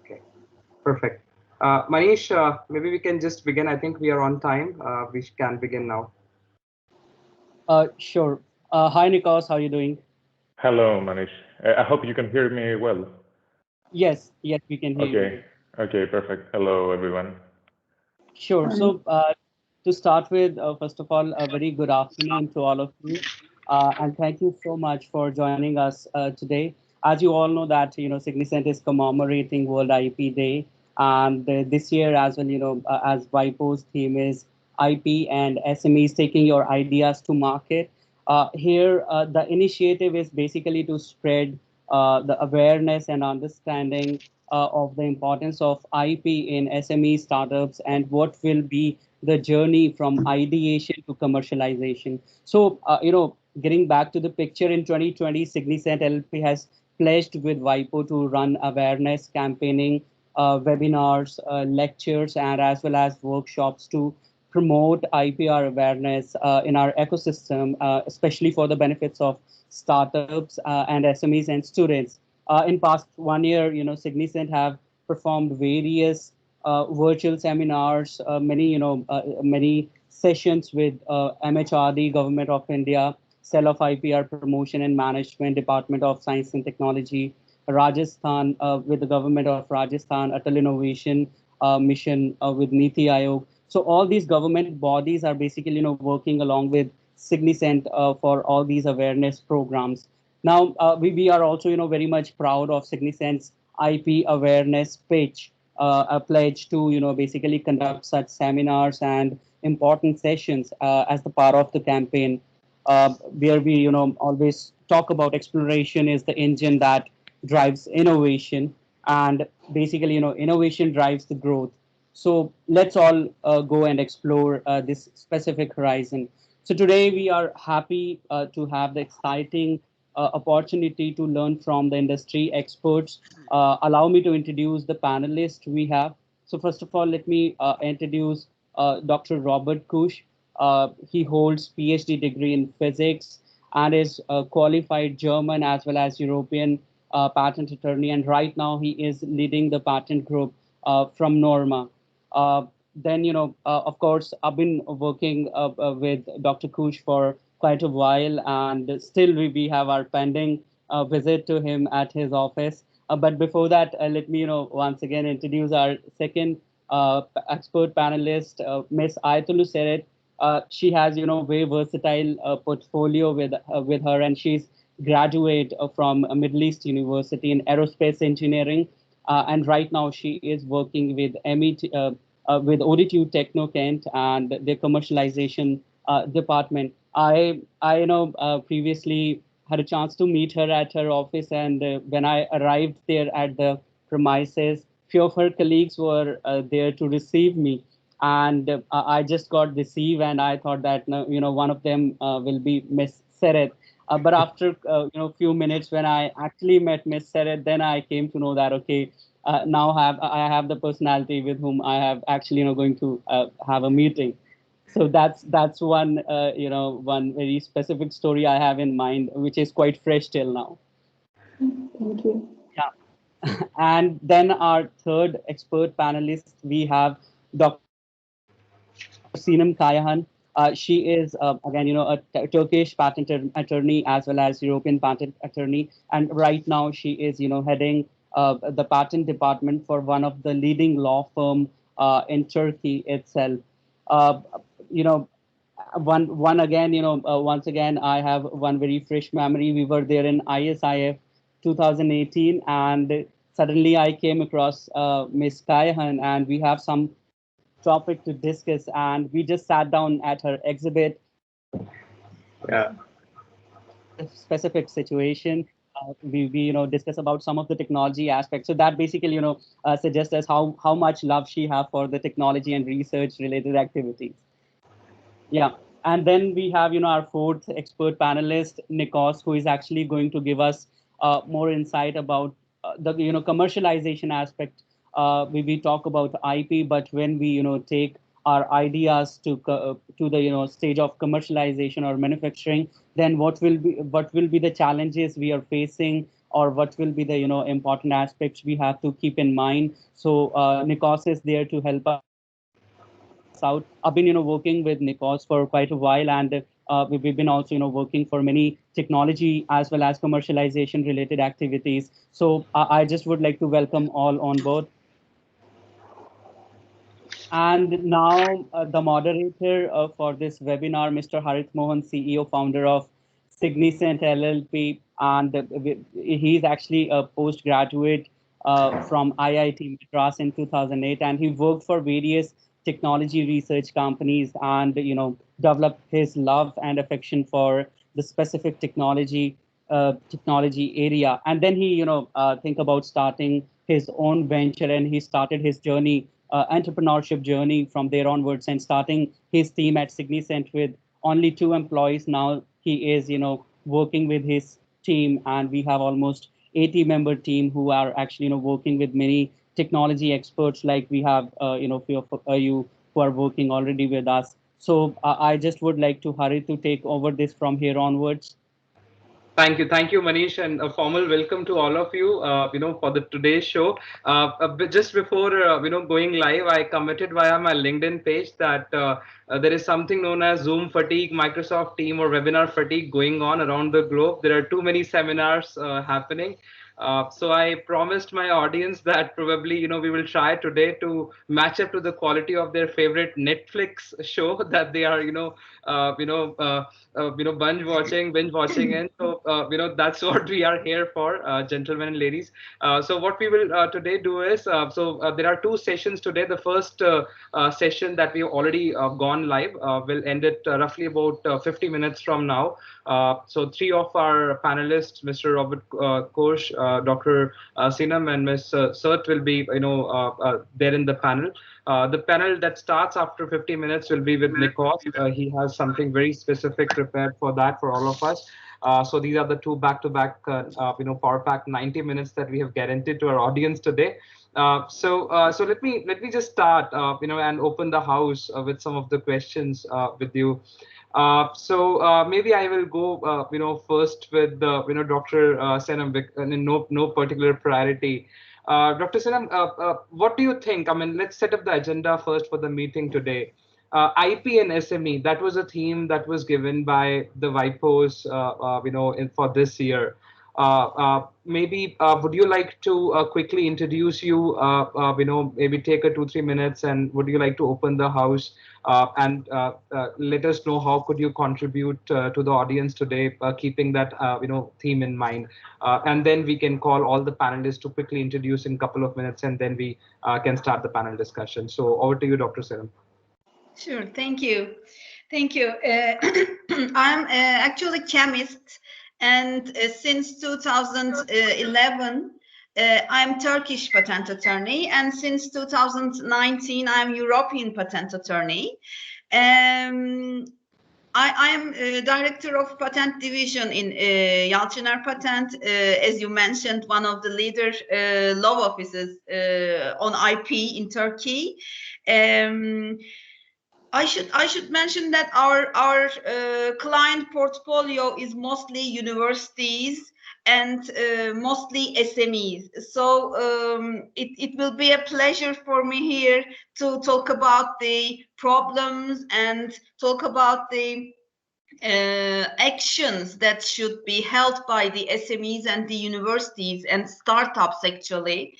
Okay, perfect. Manish, maybe we can just begin. I think we are on time. We can begin now. Sure. Hi, Nikos. How are you doing? Hello, Manish. I hope you can hear me well. Yes, yes, we can hear you. Okay, okay, perfect. Hello, everyone. Sure. So, to start with, first of all, a very good afternoon to all of you, and thank you so much for joining us today. As you all know, that Signicent is commemorating World IP Day, and this year as well, as WIPO's theme is IP and SMEs taking your ideas to market. Here, the initiative is basically to spread the awareness and understanding of the importance of IP in SME startups and what will be the journey from ideation to commercialization. So, getting back to the picture in 2020, Signicent LLP has pledged with WIPO to run awareness campaigning, webinars, lectures, and as well as workshops to promote IPR awareness in our ecosystem, especially for the benefits of startups and SMEs and students. In past 1 year, Signicent have performed various virtual seminars, many sessions with MHRD, Government of India, Cell of IPR Promotion and Management, Department of Science and Technology, Rajasthan with the Government of Rajasthan, Atal Innovation Mission with Niti Aayog. So all these government bodies are basically, working along with Signicent for all these awareness programs. Now, we are also, very much proud of Signicent's IP awareness pitch, a pledge to, basically conduct such seminars and important sessions as the part of the campaign, where we, always talk about exploration is the engine that drives innovation, and basically, innovation drives the growth. So let's all go and explore this specific horizon. So today we are happy to have the exciting opportunity to learn from the industry experts. Allow me to introduce the panelists we have. So first of all, let me introduce Dr. Robert Kusche. He holds PhD degree in physics and is a qualified German as well as European patent attorney. And right now he is leading the patent group from Norma. Then, of course, I've been working with Dr. Kush for quite a while, and still we have our pending visit to him at his office. But before that, let me, once again introduce our second expert panelist, Miss Aytulu Sert. She has, very versatile portfolio with her, and she's graduate from a Middle East University in aerospace engineering. And right now she is working with with Oditude Technokent and the commercialization department. I previously had a chance to meet her at her office, and when I arrived there at the premises, few of her colleagues were there to receive me, and I just got deceived, and I thought that one of them will be Miss Seret. But after few minutes, when I actually met Miss Seret, then I came to know that okay, now I have the personality with whom I have actually going to have a meeting. So that's one one very specific story I have in mind, which is quite fresh till now. Thank you. Yeah, and then our third expert panelist we have Dr. Senem Kayahan. She is again, a Turkish patent attorney as well as European patent attorney, and right now she is, heading the patent department for one of the leading law firm in Turkey itself. Uh, you know, one again, once again, I have one very fresh memory. We were there in ISIF 2018, and suddenly I came across Miss Kayahan, and we have some topic to discuss, and we just sat down at her exhibit. Yeah. Specific situation. We discuss about some of the technology aspects. So that basically suggests us how much love she have for the technology and research related activities. Yeah. And then we have, our fourth expert panelist, Nikos, who is actually going to give us more insight about the, commercialization aspect. We talk about IP, but when we, take our ideas to the, stage of commercialization or manufacturing, then what will be the challenges we are facing or what will be the important aspects we have to keep in mind. So Nikos is there to help us out. I've been working with Nikos for quite a while, and we've been also working for many technology as well as commercialization related activities. So I just would like to welcome all on board. And now the moderator for this webinar, Mr. Harit Mohan, CEO, founder of Signicent LLP, and he's actually a postgraduate from IIT Madras in 2008, and he worked for various technology research companies, and developed his love and affection for the specific technology area. And then he think about starting his own venture, and he started his journey, entrepreneurship journey from there onwards, and starting his team at Signicent with only 2 employees. Now he is working with his team, and we have almost 80-member team who are actually working with many technology experts, like we have few of you who are working already with us. So I just would like to hurry to take over this from here onwards. Thank you, Manish, and a formal welcome to all of you. For the today's show. Just before going live, I committed via my LinkedIn page that there is something known as Zoom fatigue, Microsoft Team, or webinar fatigue going on around the globe. There are too many seminars happening. So I promised my audience that probably we will try today to match up to the quality of their favorite Netflix show that they are binge watching, and so that's what we are here for, gentlemen and ladies. So what we will today do is there are 2 sessions today. The first session that we have already gone live will end at roughly about 50 minutes from now. So 3 of our panelists, Mr. Robert Kusche, Dr. Senem, and Ms. Sert, will be there in the panel. The panel that starts after 50 minutes will be with Nikos. He has something very specific prepared for that for all of us. So these are the 2 back-to-back, power pack 90 minutes that we have guaranteed to our audience today. So let me just start, and open the house with some of the questions with you. So maybe I will go, first with Dr. Senem, in no particular priority. Dr. Senem, what do you think? I mean, let's set up the agenda first for the meeting today. IP and SME, that was a theme that was given by the WIPOs, for this year. Maybe would you like to quickly introduce you, maybe take a 2-3 minutes, and would you like to open the house and let us know how could you contribute to the audience today, keeping that theme in mind, and then we can call all the panelists to quickly introduce in a couple of minutes, and then we can start the panel discussion. So over to you, Dr. Senem. Sure, thank you. I'm actually chemist, and since 2011 I'm Turkish patent attorney, and since 2019 I'm European patent attorney. I am director of patent division in Yalçıner Patent, as you mentioned, one of the leader law offices on IP in Turkey. I should mention that our client portfolio is mostly universities and mostly SMEs. So it will be a pleasure for me here to talk about the problems and talk about the actions that should be held by the SMEs and the universities and startups actually.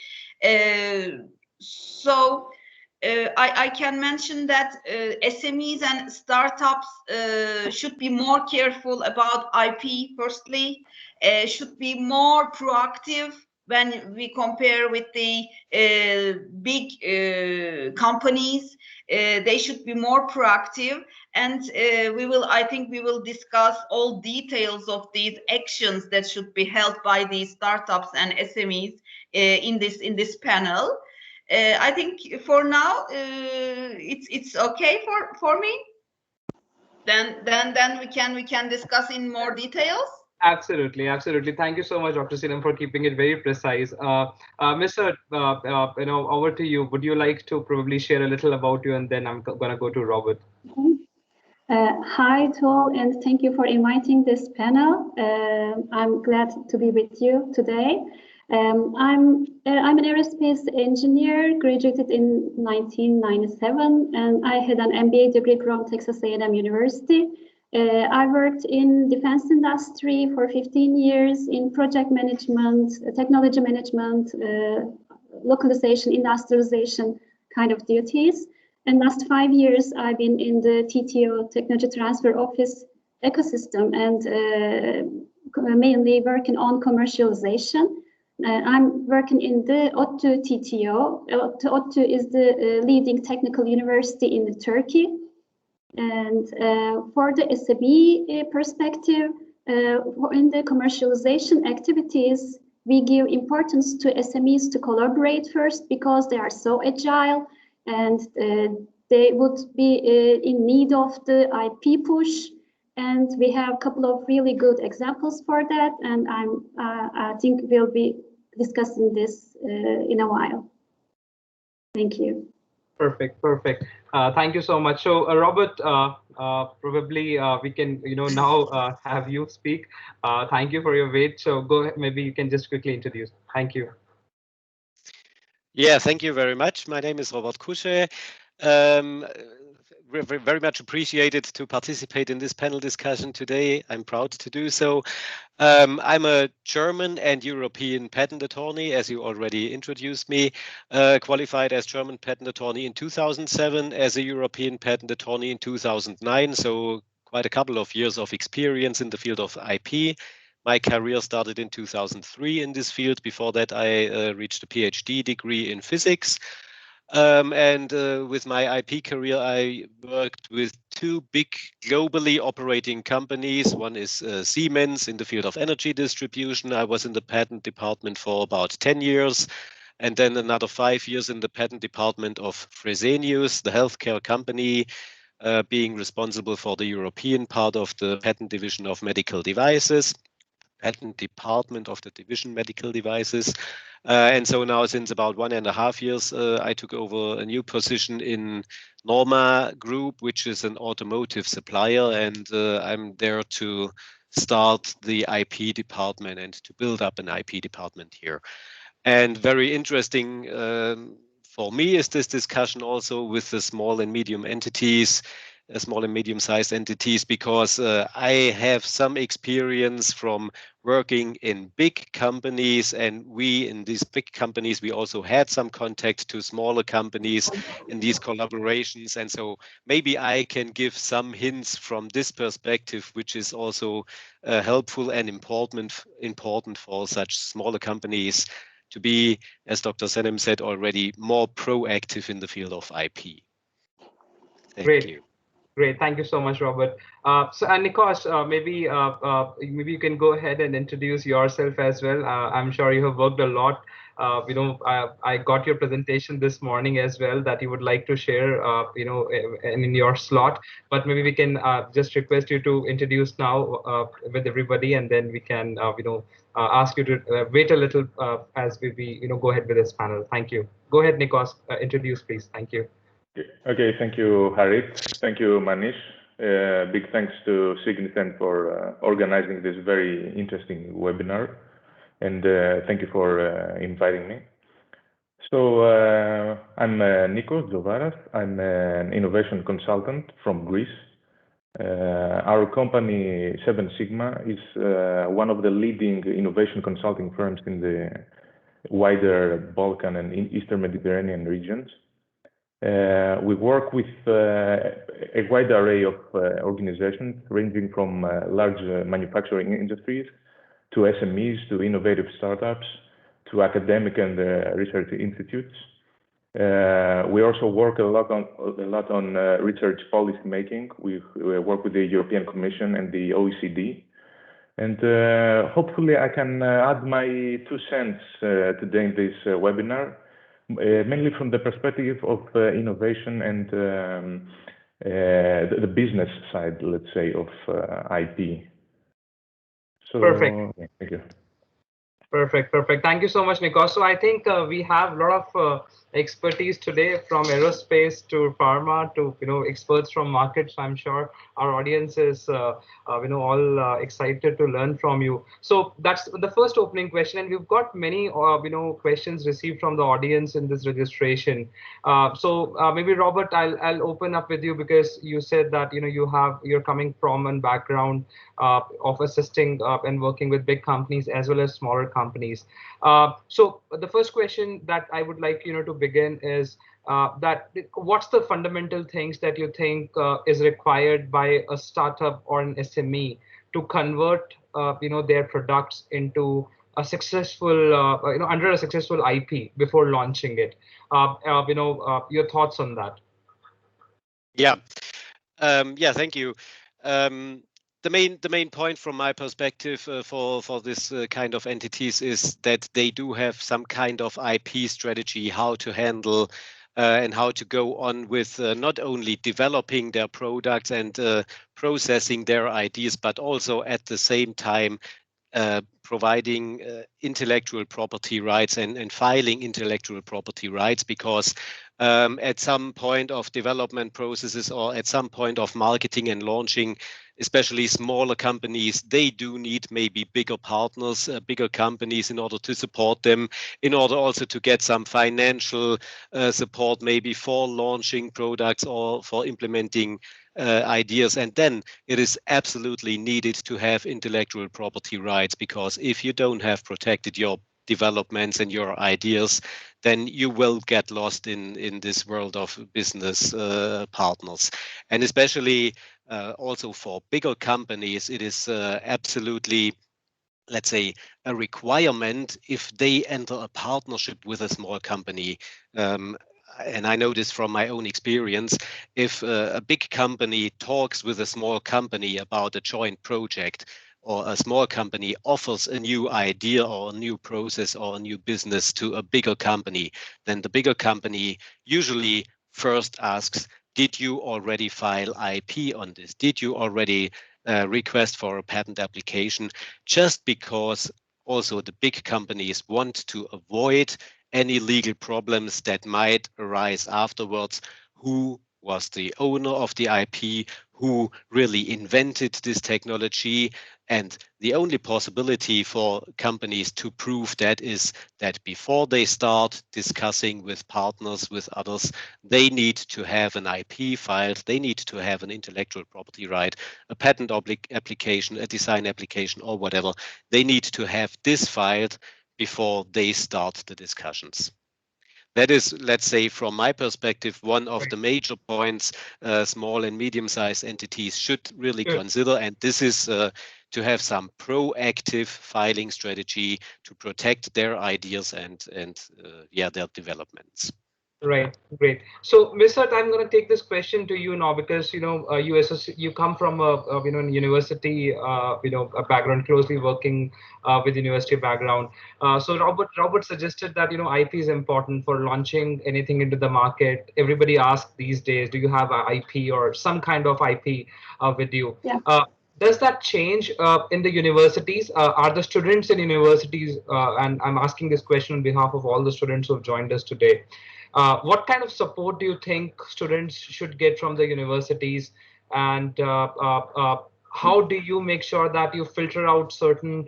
I can mention that SMEs and startups should be more careful about IP firstly, should be more proactive when we compare with the big companies. They should be more proactive, and I think we will discuss all details of these actions that should be held by these startups and SMEs in this panel. I think for now it's okay for me. Then we can discuss in more details. Absolutely. Thank you so much, Dr. Senem, for keeping it very precise. Mr. Over to you. Would you like to probably share a little about you, and then I'm gonna go to Robert. Hi to all, and thank you for inviting this panel. I'm glad to be with you today. I'm an aerospace engineer, graduated in 1997, and I had an MBA degree from Texas A&M University. I worked in defense industry for 15 years in project management, technology management, localization, industrialization kind of duties. And last 5 years, I've been in the TTO, Technology Transfer Office ecosystem, and mainly working on commercialization. I'm working in the ODTÜ TTO. ODTÜ is the leading technical university in Turkey. And for the SME perspective, in the commercialization activities, we give importance to SMEs to collaborate first because they are so agile, and they would be in need of the IP push. And we have a couple of really good examples for that. And I think we'll be discussing this in a while. Thank you. Perfect. Thank you so much. So, Robert, probably we can, now have you speak. Thank you for your wait. So, go ahead. Maybe you can just quickly introduce. Thank you. Yeah, thank you very much. My name is Robert Kusche. We're very much appreciated to participate in this panel discussion today. I'm proud to do so. I'm a German and European patent attorney, as you already introduced me, qualified as German patent attorney in 2007, as a European patent attorney in 2009, so quite a couple of years of experience in the field of IP. My career started in 2003 in this field. Before that, I reached a PhD degree in physics. With my IP career, I worked with two big globally operating companies. One is Siemens in the field of energy distribution. I was in the patent department for about 10 years, and then another 5 years in the patent department of Fresenius, the healthcare company, being responsible for the European part of the patent division of medical devices. Patent department of the division medical devices. And so now, since about 1.5 years, I took over a new position in Norma Group, which is an automotive supplier, and I'm there to start the IP department and to build up an IP department here. And very interesting for me is this discussion also with the small and medium entities, small and medium-sized entities, because I have some experience from working in big companies, and we in these big companies, we also had some contact to smaller companies in these collaborations. And so maybe I can give some hints from this perspective, which is also helpful and important for such smaller companies to be, as Dr. Senem said already, more proactive in the field of IP. Thank you. Great, thank you so much, Robert. And Nikos, maybe you can go ahead and introduce yourself as well. I'm sure you have worked a lot. I got your presentation this morning as well that you would like to share, in your slot. But maybe we can just request you to introduce now with everybody, and then we can, ask you to wait a little as we go ahead with this panel. Thank you. Go ahead, Nikos. Introduce, please. Thank you. Okay, thank you, Harit. Thank you, Manish. Big thanks to Signicent for organizing this very interesting webinar. And thank you for inviting me. So I'm Nikos Zovaras. I'm an innovation consultant from Greece. Our company, 7 Sigma, is one of the leading innovation consulting firms in the wider Balkan and Eastern Mediterranean regions. We work with a wide array of organizations ranging from large manufacturing industries to SMEs, to innovative startups, to academic and research institutes. We also work a lot on research policy making. We work with the European Commission and the OECD. And hopefully I can add my 2 cents today in this webinar. Mainly from the perspective of innovation and the business side, let's say, of IP. So, perfect. Thank you. Perfect. Thank you so much, Nikos. So I think we have a lot of expertise today, from aerospace to pharma to experts from markets. I'm sure our audience is all excited to learn from you. So that's the first opening question, and we've got many questions received from the audience in this registration. So maybe Robert, I'll open up with you, because you said that you're coming from a background of assisting and working with big companies as well as smaller companies. So the first question that I would like to begin is that what's the fundamental things that you think is required by a startup or an SME to convert their products into a successful under a successful IP before launching it? Your thoughts on that? Yeah. Thank you. The main point from my perspective for this kind of entities is that they do have some kind of IP strategy, how to handle and how to go on with not only developing their products and processing their ideas, but also at the same time providing intellectual property rights and filing intellectual property rights, because at some point of development processes or at some point of marketing and launching, especially smaller companies, they do need maybe bigger partners, bigger companies in order to support them, in order also to get some financial support maybe for launching products or for implementing ideas. And then it is absolutely needed to have intellectual property rights, because if you don't have protected your developments and your ideas, then you will get lost in this world of business partners. And especially also for bigger companies, it is absolutely, let's say, a requirement if they enter a partnership with a small company. And I know this from my own experience, if a big company talks with a small company about a joint project, or a small company offers a new idea or a new process or a new business to a bigger company, then the bigger company usually first asks, did you already file IP on this? Did you already request for a patent application? Just because also the big companies want to avoid any legal problems that might arise afterwards. Who was the owner of the IP? Who really invented this technology? And the only possibility for companies to prove that is that before they start discussing with partners, with others, they need to have an IP filed, they need to have an intellectual property right, a patent application, a design application, or whatever. They need to have this filed before they start the discussions. That is, let's say, from my perspective, one of the major points small and medium-sized entities should really consider, and this is to have some proactive filing strategy to protect their ideas and their developments. Right, great. So, Mr. I'm going to take this question to you now, because you come from a university a background, closely working with university background. So Robert suggested that IP is important for launching anything into the market. Everybody asks these days, do you have an IP or some kind of IP with you? Yeah. Does that change in the universities? Are the students in universities, and I'm asking this question on behalf of all the students who have joined us today, what kind of support do you think students should get from the universities, and how do you make sure that you filter out certain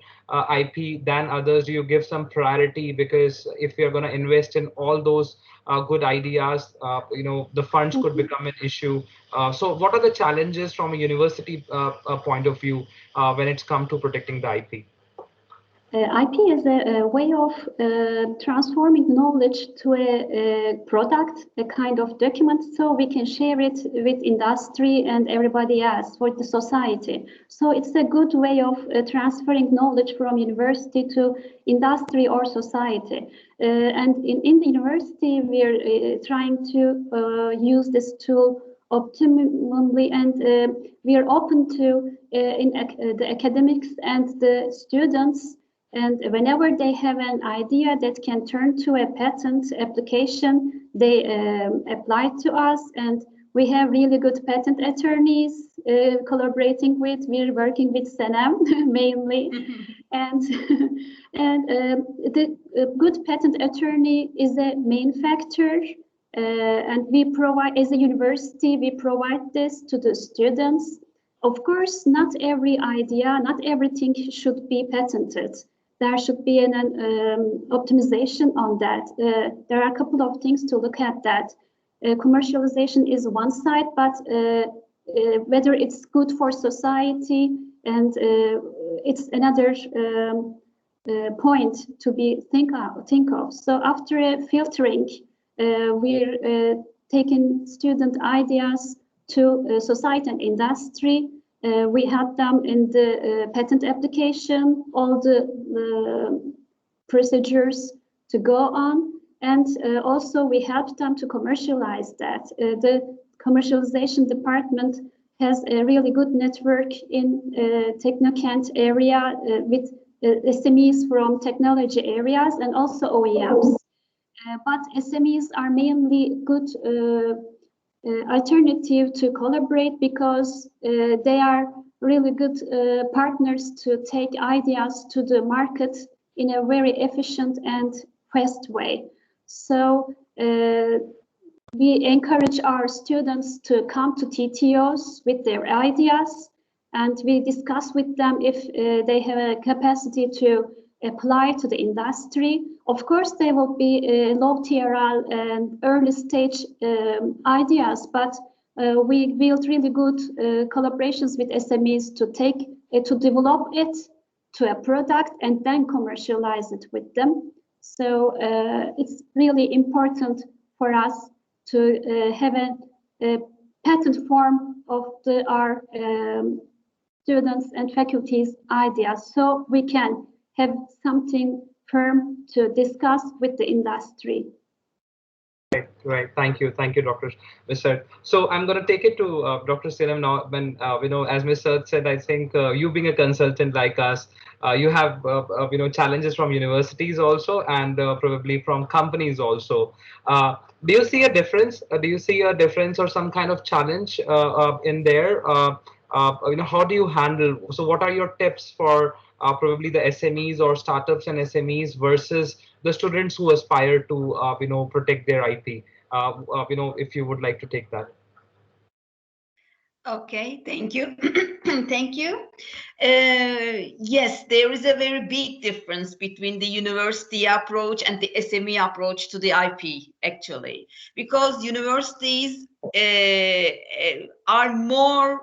IP than others? Do you give some priority? Because if you're going to invest in all those good ideas, the funds could become an issue. So what are the challenges from a university point of view when it's come to protecting the IP? IP is a way of transforming knowledge to a product, a kind of document, so we can share it with industry and everybody else, for the society. So it's a good way of transferring knowledge from university to industry or society. And in the university, we're trying to use this tool optimally, and we are open to the academics and the students. And whenever they have an idea that can turn to a patent application, they apply to us, and We have really good patent attorneys collaborating with. We're working with Senem mainly, and the good patent attorney is a main factor. And we provide, as a university, we provide this to the students. Of course, not every idea, not everything should be patented. There should be an optimization on that. There are a couple of things to look at that. Commercialization is one side, but whether it's good for society, and it's another point to be think of. So after a filtering, we're taking student ideas to society and industry. We help them in the patent application, all the procedures to go on, and also we help them to commercialize that. The commercialization department has a really good network in Technocent area with SMEs from technology areas and also OEMs. But SMEs are mainly good alternative to collaborate because they are really good partners to take ideas to the market in a very efficient and fast way. So we encourage our students to come to TTOs with their ideas, and we discuss with them if they have a capacity to apply to the industry. Of course, there will be low TRL and early stage ideas, but we build really good collaborations with SMEs to take to develop it to a product and then commercialize it with them. So it's really important for us to have a patent form of our students and faculty's ideas, so we can have something firm to discuss with the industry. Right. Thank you, Dr. Sert. So I'm going to take it to Dr. Senem now. When as Ms. Sert said, I think you being a consultant like us, you have challenges from universities also, and probably from companies also. Do you see a difference? Do you see a difference or some kind of challenge in there? How do you handle? So, what are your tips for probably the SMEs or startups and SMEs versus the students who aspire to protect their IP? If you would like to take that. Okay, thank you. Thank you. Yes, there is a very big difference between the university approach and the SME approach to the IP, actually, because universities are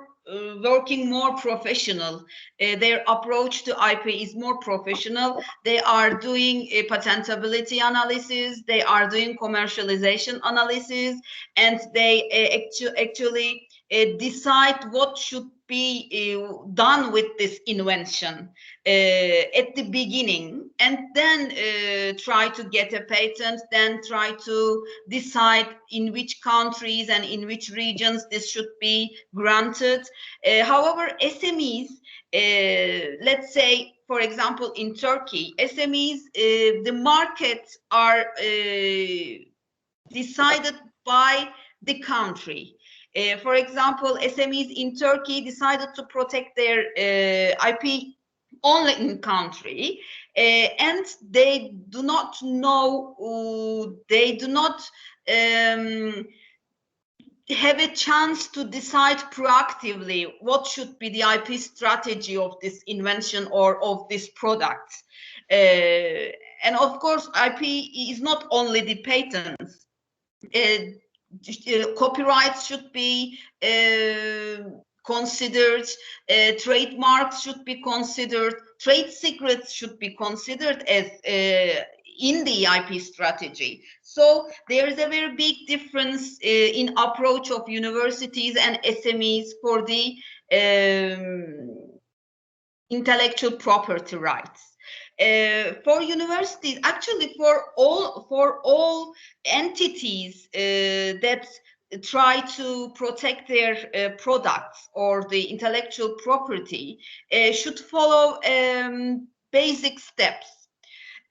working more professional. Their approach to IP is more professional. They are doing a patentability analysis, they are doing commercialization analysis, and they actually decide what should be done with this invention at the beginning, and then try to get a patent, then try to decide in which countries and in which regions this should be granted. However, SMEs, let's say, for example, in Turkey, SMEs, the markets are decided by the country. For example, SMEs in Turkey decided to protect their IP only in country, and they do not know, they do not have a chance to decide proactively what should be the IP strategy of this invention or of this product. And of course, IP is not only the patents. Copyrights should be considered, trademarks should be considered, trade secrets should be considered as in the IP strategy. So there is a very big difference in approach of universities and SMEs for the intellectual property rights. For universities, actually for all entities that try to protect their products or the intellectual property should follow basic steps.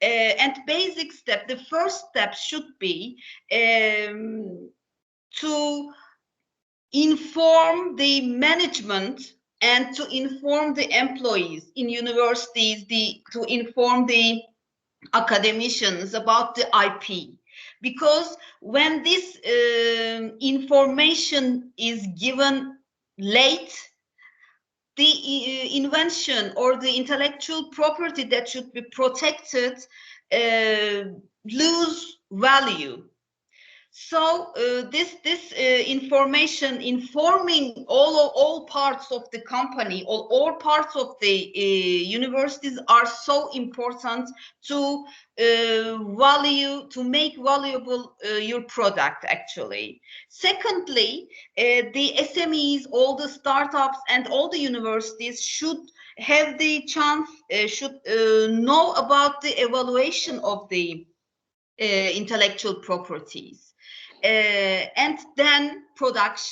And basic step, the first step should be to inform the management and to inform the employees in universities, to inform the academicians about the IP. Because when this information is given late, the invention or the intellectual property that should be protected lose value. So this information informing all parts of the company, all parts of the universities are so important to make valuable your product actually. Secondly, the SMEs, all the startups and all the universities should have the chance, should know about the evaluation of the intellectual properties. And then protect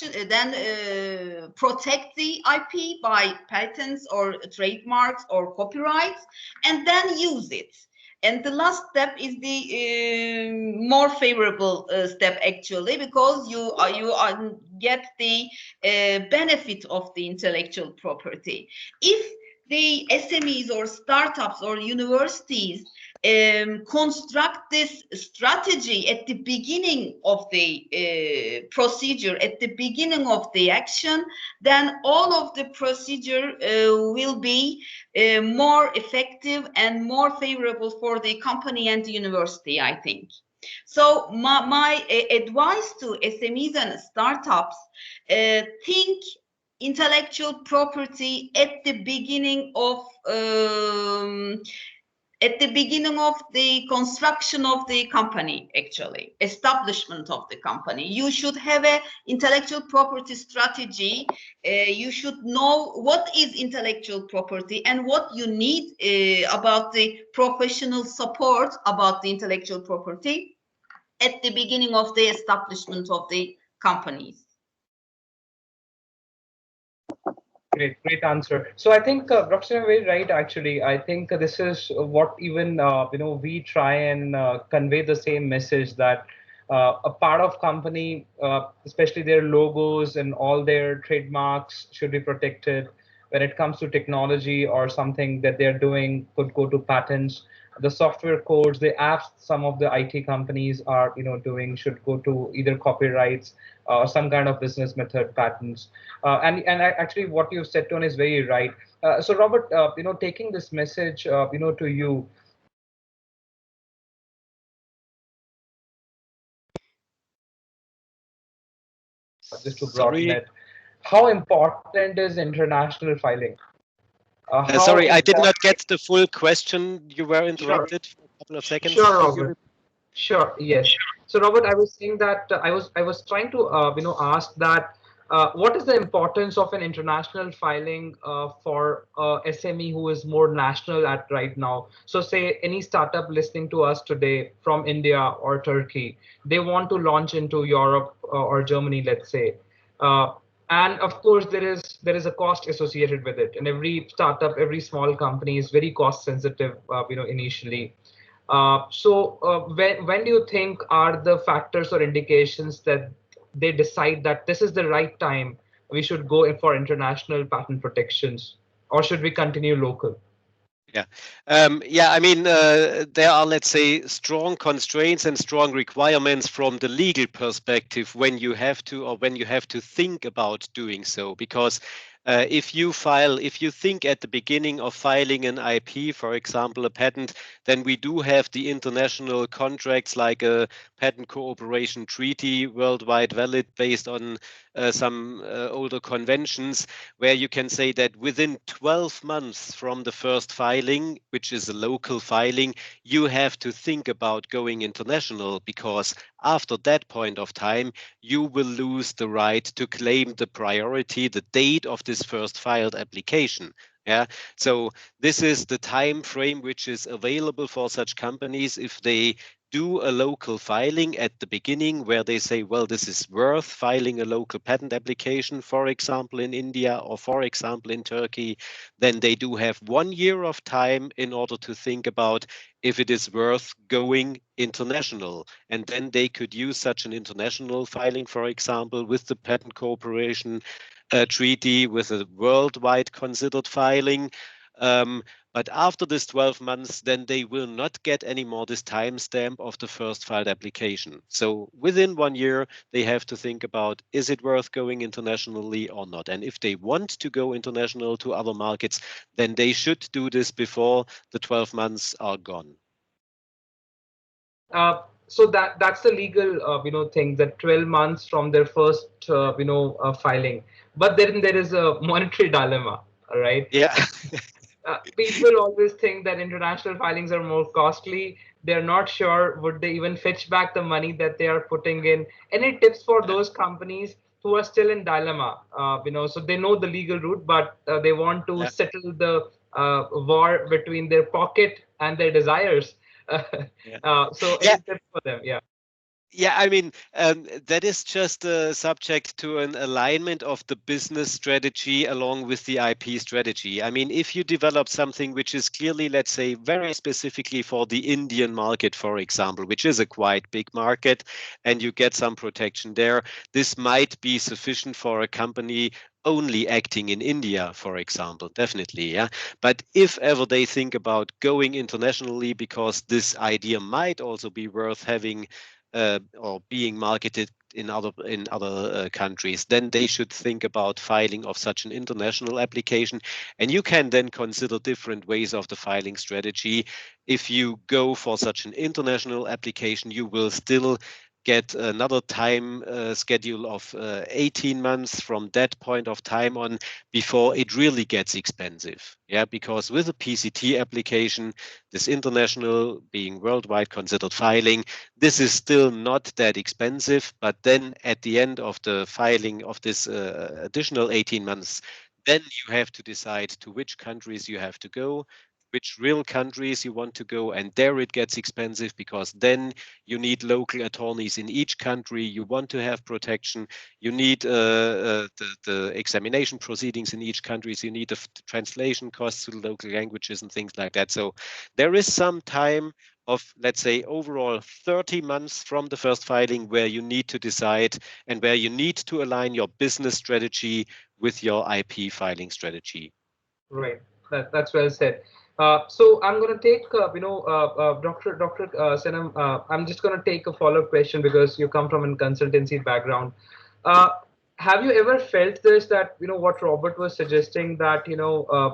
the IP by patents or trademarks or copyrights, and then use it. And the last step is the more favorable step actually, because you get the benefit of the intellectual property. If the SMEs or startups or universities construct this strategy at the beginning of the procedure, at the beginning of the action, then all of the procedure will be more effective and more favorable for the company and the university, I think. So my advice to SMEs and startups, think intellectual property at the beginning of the construction of the company, actually, establishment of the company. You should have an intellectual property strategy. You should know what is intellectual property and what you need about the professional support about the intellectual property at the beginning of the establishment of the companies. Great answer. So I think Roxana very right. Actually, I think this is what even we try and convey the same message, that a part of company, especially their logos and all their trademarks, should be protected. When it comes to technology or something that they're doing, could go to patents. The software codes, the apps, some of the IT companies are doing should go to either copyrights or some kind of business method patents. And actually, what you said, Tone, is very right. So, Robert, taking this message, to you. Just to broaden it, how important is international filing? Sorry, I did not get the full question. You were interrupted for a couple of seconds. Sure, Robert. Sure. Yes. So, Robert, I was saying that I was trying to ask that what is the importance of an international filing for SME who is more national at right now? So, say any startup listening to us today from India or Turkey, they want to launch into Europe or Germany, let's say. And of course, there is a cost associated with it, and every startup, every small company is very cost sensitive, initially. So when do you think are the factors or indications that they decide that this is the right time we should go in for international patent protections, or should we continue local? Yeah, I mean, there are, let's say, strong constraints and strong requirements from the legal perspective when you have to think about doing so, because if you think at the beginning of filing an IP, for example, a patent, then we do have the international contracts like a patent cooperation treaty, worldwide valid, based on some older conventions, where you can say that within 12 months from the first filing, which is a local filing, you have to think about going international, because after that point of time, you will lose the right to claim the priority, the date of this first filed application. Yeah, so this is the time frame which is available for such companies if they do a local filing at the beginning where they say, well, this is worth filing a local patent application, for example, in India or for example, in Turkey, then they do have 1 year of time in order to think about if it is worth going international. And then they could use such an international filing, for example, with the Patent Cooperation Treaty, with a worldwide considered filing. But after this 12 months, then they will not get any more this timestamp of the first filed application. So within 1 year, they have to think about, is it worth going internationally or not? And if they want to go international to other markets, then they should do this before the 12 months are gone. So that's the legal thing, that 12 months from their first filing. But then there is a monetary dilemma, right? Yeah. People always think that international filings are more costly. They're not sure would they even fetch back the money that they are putting in. Any tips for those companies who are still in dilemma? So they know the legal route, but they want to settle the war between their pocket and their desires. So any tips for them? Yeah. Yeah, I mean, that is just subject to an alignment of the business strategy along with the IP strategy. I mean, if you develop something which is clearly, let's say, very specifically for the Indian market, for example, which is a quite big market, and you get some protection there, this might be sufficient for a company only acting in India, for example, definitely, yeah. But if ever they think about going internationally, because this idea might also be worth having or being marketed in other countries, then they should think about filing of such an international application. And you can then consider different ways of the filing strategy. If you go for such an international application, you will still get another time schedule of 18 months from that point of time on before it really gets expensive. Yeah, because with a PCT application, this international being worldwide considered filing, this is still not that expensive. But then at the end of the filing of this additional 18 months, then you have to decide to which countries you have to go, which real countries you want to go, and there it gets expensive because then you need local attorneys in each country. You want to have protection. You need the examination proceedings in each country. So you need the translation costs to the local languages and things like that. So there is some time of, let's say, overall 30 months from the first filing where you need to decide and where you need to align your business strategy with your IP filing strategy. Right. That's well said. So I'm going to take, Dr. Senem, I'm just going to take a follow-up question because you come from a consultancy background. Have you ever felt this, that, what Robert was suggesting, that,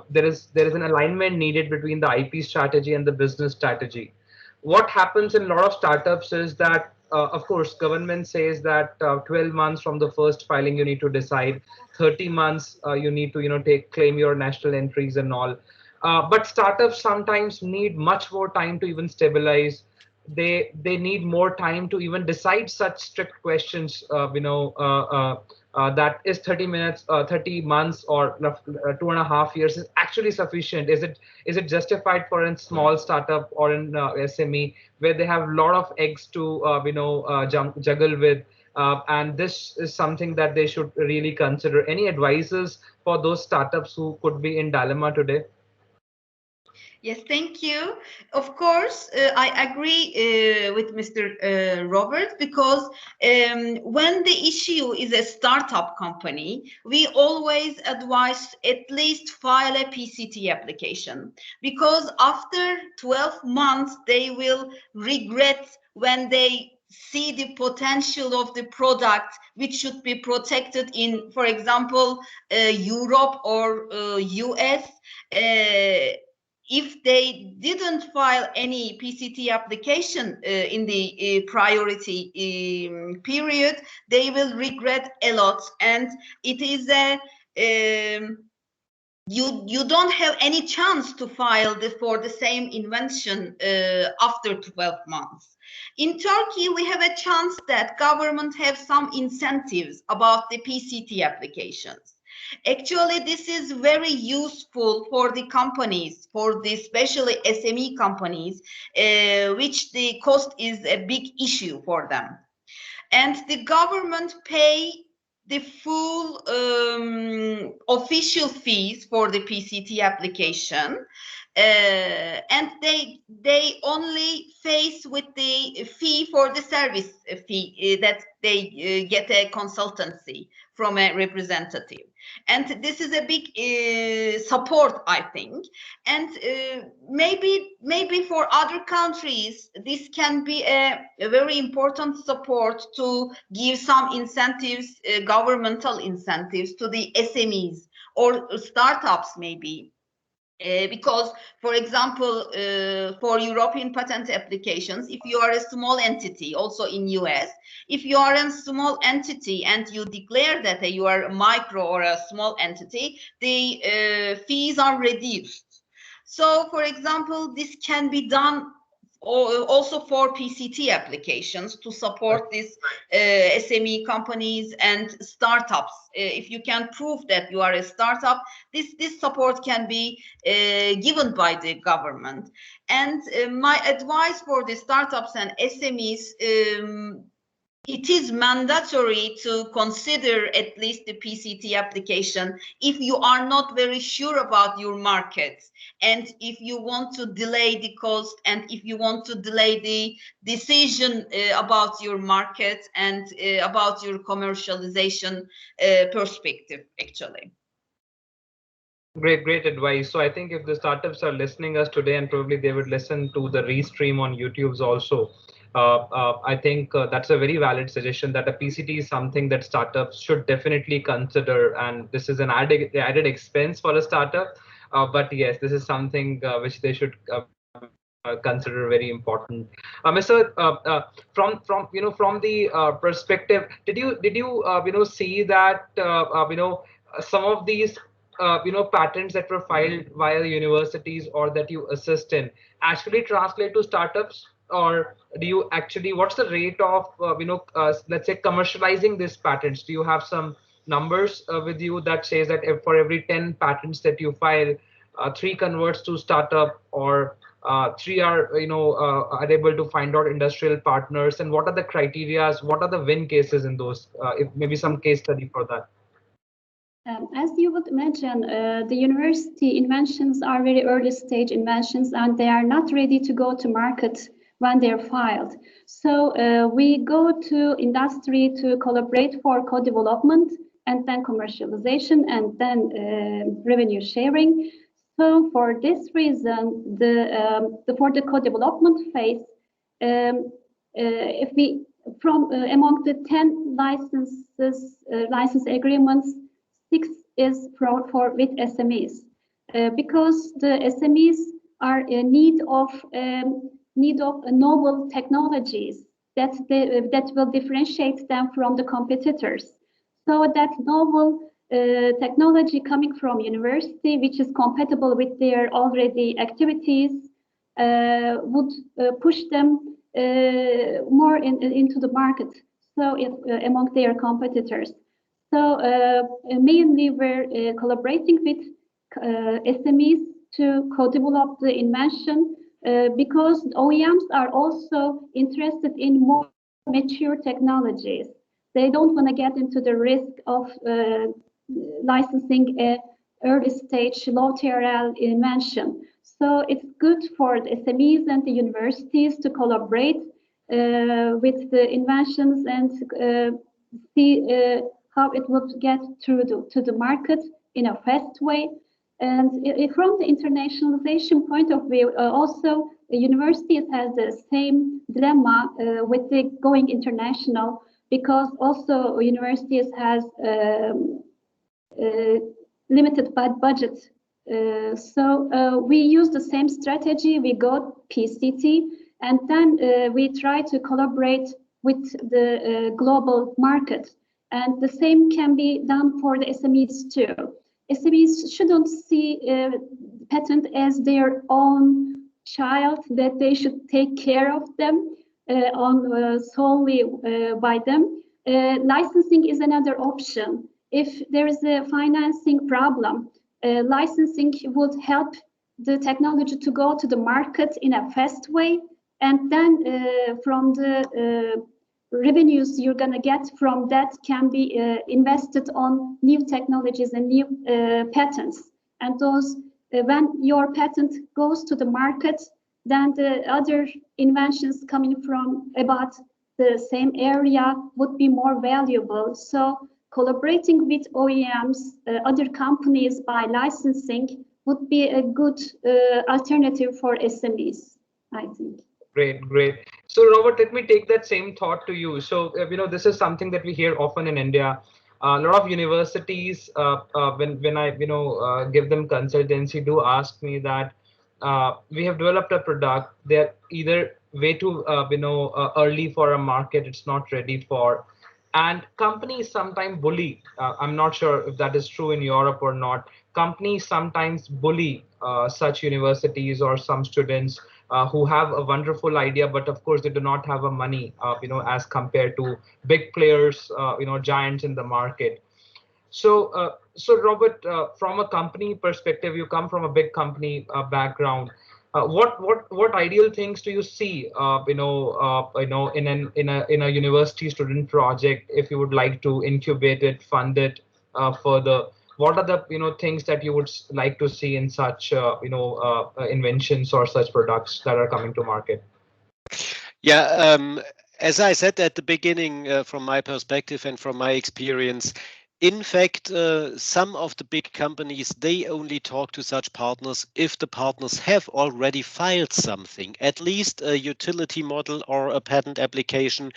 there is an alignment needed between the IP strategy and the business strategy? What happens in a lot of startups is that, of course, government says that 12 months from the first filing, you need to decide. 30 months, you need to, claim your national entries and all. But startups sometimes need much more time to even stabilize. They need more time to even decide such strict questions. That is 30 minutes, 30 months, or 2.5 years is actually sufficient. Is it justified for a small startup or an SME where they have a lot of eggs to juggle with? And this is something that they should really consider. Any advices for those startups who could be in dilemma today? Yes, thank you. Of course, I agree with Mr. Robert, because when the issue is a startup company, we always advise at least file a PCT application, because after 12 months, they will regret when they see the potential of the product, which should be protected in, for example, Europe or US. If they didn't file any PCT application in the priority period, they will regret a lot. And it is a you don't have any chance to file for the same invention after 12 months. In Turkey, we have a chance that government have some incentives about the PCT applications. Actually, this is very useful for the companies, for the especially SME companies, which the cost is a big issue for them. And the government pay the full official fees for the PCT application, and they only face with the fee for the service fee that they get a consultancy from a representative. And this is a big support, I think. And maybe for other countries, this can be a very important support to give some incentives, governmental incentives to the SMEs or startups maybe. Because, for example, for European patent applications, if you are a small entity, also in US, if you are a small entity and you declare that you are a micro or a small entity, the fees are reduced. So, for example, this can be done also for PCT applications to support these SME companies and startups. If you can prove that you are a startup, this support can be given by the government. And my advice for the startups and SMEs, it is mandatory to consider at least the PCT application if you are not very sure about your market, and if you want to delay the cost, and if you want to delay the decision about your market and about your commercialization perspective, actually. Great advice. So I think if the startups are listening us today, and probably they would listen to the restream on YouTube's also, I think that's a very valid suggestion that a PCT is something that startups should definitely consider, and this is an added expense for a startup. But yes, this is something which they should consider very important. Mr. From the perspective, did you see that some of these patents that were filed via the universities or that you assist in actually translate to startups, or do you actually, what's the rate of let's say commercializing these patents? Do you have some numbers with you that says that if for every 10 patents that you file, 3 converts to startup, or 3 are are able to find out industrial partners, and what are the criterias, what are the win cases in those, if maybe some case study for that? As you would imagine, the university inventions are very early stage inventions, and they are not ready to go to market when they're filed. So we go to industry to collaborate for co-development, and then commercialization, and then revenue sharing. So for this reason, for the co-development phase, if we among the 10 license agreements, 6 is with SMEs, because the SMEs are in need of novel technologies that will differentiate them from the competitors. So that novel technology coming from university, which is compatible with their already activities, would push them more into the market. So if among their competitors. So mainly we're collaborating with SMEs to co-develop the invention, because OEMs are also interested in more mature technologies. They don't want to get into the risk of licensing a early stage low TRL invention. So it's good for the SMEs and the universities to collaborate with the inventions and see how it would get to the market in a fast way. And from the internationalization point of view, also the universities has the same dilemma with the going international, because also universities has limited budget. So we use the same strategy. We go PCT, and then we try to collaborate with the global market. And the same can be done for the SMEs too. SMEs shouldn't see patent as their own child, that they should take care of them solely by them. Licensing is another option. if there is a financing problem, licensing would help the technology to go to the market in a fast way, and then from the revenues you're going to get from that can be invested on new technologies and new patents. And those, when your patent goes to the market, then the other inventions coming from about the same area would be more valuable. So collaborating with OEMs, other companies by licensing would be a good alternative for SMEs, I think. Great, great. So, Robert, let me take that same thought to you. So, this is something that we hear often in India. A lot of universities, when I, give them consultancy, do ask me that we have developed a product. They're either way too, early for a market. It's not ready for. And companies sometimes bully. I'm not sure if that is true in Europe or not. Companies sometimes bully such universities or some students who have a wonderful idea, but of course they do not have a money, as compared to big players, giants in the market. So, Robert, from a company perspective, you come from a big company background. What ideal things do you see, in a university student project, if you would like to incubate it, fund it further? What are the things that you would like to see in such inventions or such products that are coming to market? Yeah, as I said at the beginning, from my perspective and from my experience, in fact, some of the big companies, they only talk to such partners if the partners have already filed something, at least a utility model or a patent application,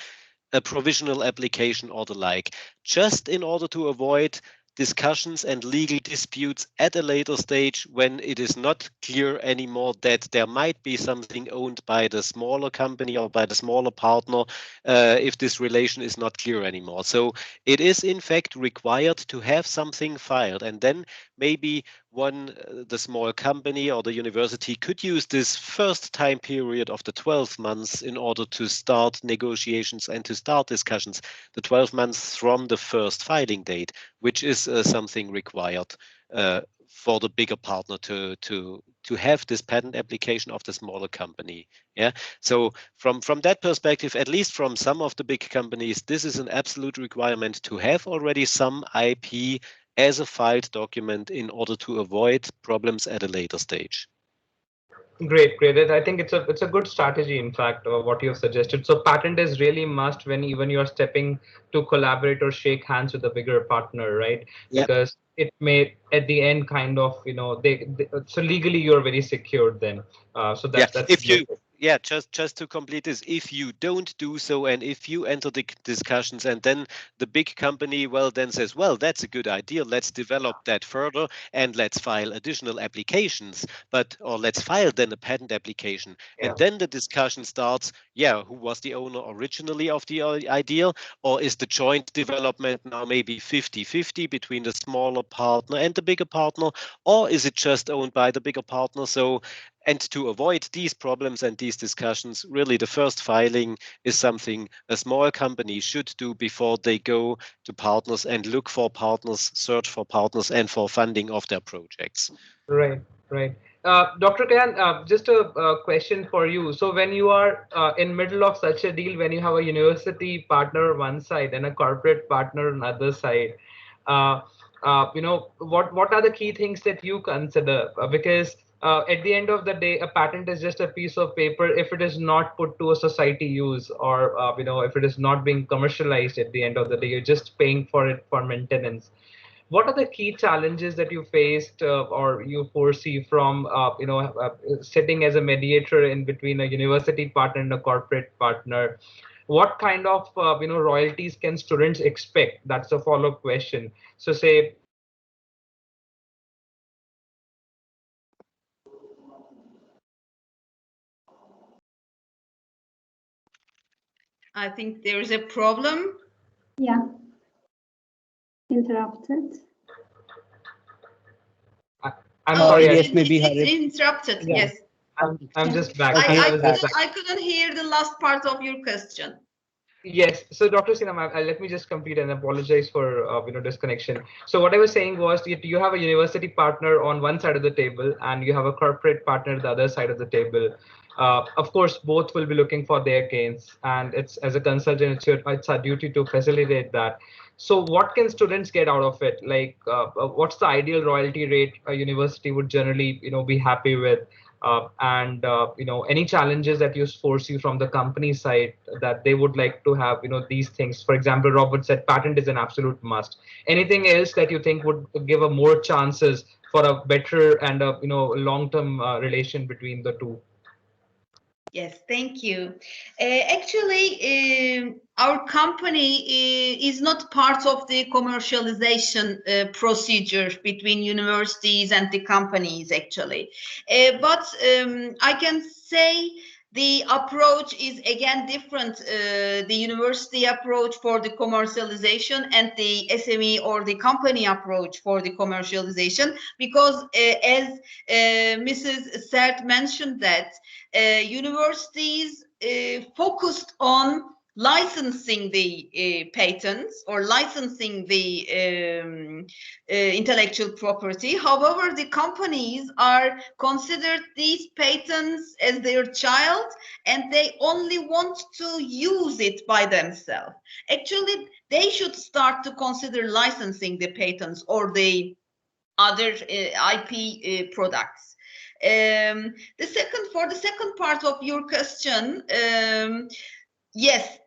a provisional application or the like, just in order to avoid discussions and legal disputes at a later stage when it is not clear anymore that there might be something owned by the smaller company or by the smaller partner, if this relation is not clear anymore. So it is in fact required to have something filed, and then maybe the small company or the university could use this first time period of the 12 months in order to start negotiations and to start discussions, the 12 months from the first filing date, which is something required for the bigger partner to have this patent application of the smaller company. Yeah. So from that perspective, at least from some of the big companies, this is an absolute requirement to have already some IP as a filed document in order to avoid problems at a later stage. Great, great. I think it's a good strategy, in fact, what you have suggested. So patent is really must when even you are stepping to collaborate or shake hands with a bigger partner, right? Yep. Because it may at the end kind of, so legally you're very secured then. So that's if you just to complete this, if you don't do so and if you enter the discussions and then the big company then says, well, that's a good idea, let's develop that further and let's file additional applications, or let's file then a patent application, and then the discussion starts, who was the owner originally of the idea, or is the joint development now maybe 50-50 between the smaller partner and the bigger partner, or is it just owned by the bigger partner? So, and to avoid these problems and these discussions, really the first filing is something a small company should do before they go to partners and look for partners, search for partners and for funding of their projects. Right, right. Dr. Kayahan, just a question for you. So when you are in middle of such a deal, when you have a university partner on one side and a corporate partner on the other side, what are the key things that you consider? Because at the end of the day, a patent is just a piece of paper if it is not put to a society use, or if it is not being commercialized. At the end of the day, you're just paying for it for maintenance. What are the key challenges that you faced or you foresee from sitting as a mediator in between a university partner and a corporate partner? What kind of royalties can students expect? That's a follow-up question. So say, I think there is a problem. Yeah. Interrupted. I'm sorry. Yes, maybe it's interrupted. Yeah. Yes. I'm just back. I couldn't hear the last part of your question. Yes. So, Dr. Sinam, let me just complete and apologize for disconnection. So, what I was saying was you have a university partner on one side of the table and you have a corporate partner the other side of the table. Of course, both will be looking for their gains, and it's as a consultant, it's our duty to facilitate that. So, what can students get out of it? Like, what's the ideal royalty rate a university would generally be happy with? And any challenges that you foresee from the company side that they would like to have these things. For example, Robert said patent is an absolute must. Anything else that you think would give a more chances for a better and a long-term relation between the two? Yes, thank you. Actually, our company is not part of the commercialization procedure between universities and the companies, actually. But I can say the approach is again different. The university approach for the commercialization and the SME or the company approach for the commercialization, because as Mrs. Sert mentioned that universities focused on licensing the patents or licensing the intellectual property. However, the companies are considered these patents as their child and they only want to use it by themselves. Actually, they should start to consider licensing the patents or the other IP products. For the second part of your question, yes,